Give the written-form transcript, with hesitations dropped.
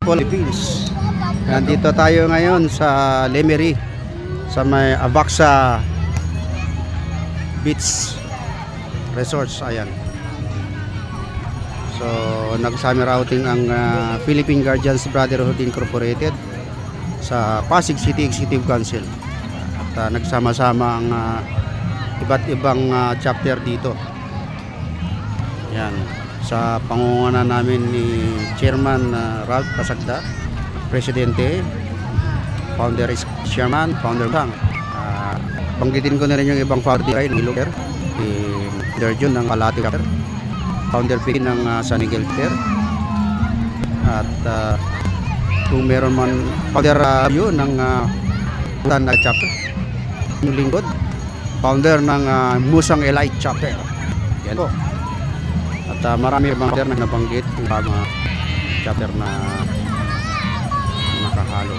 Philippines. Nandito tayo ngayon sa Lemery, sa may Avaxa Beach Resorts. Ayan. So nag-summer outing ang Philippine Guardians Brotherhood Incorporated sa Pasig City Executive Council. At nagsama-sama ang iba't ibang chapter dito. Yan, sa pangunguna namin ni Chairman Ralph Pasagda, Presidente, Founder is Chairman, Founder Bang. Banggitin ko na rin yung ibang founder ay Niloger, si Derjun ng Palati Chapter, Founder P ng San Miguel Chapter, at kung meron man Founder yun ng Tan Chapter, yung lingkod, Founder ng Musang Elite Chapter. Yan po. At marami ibang chapter na nabanggit, yung mga chapter na nakahalo.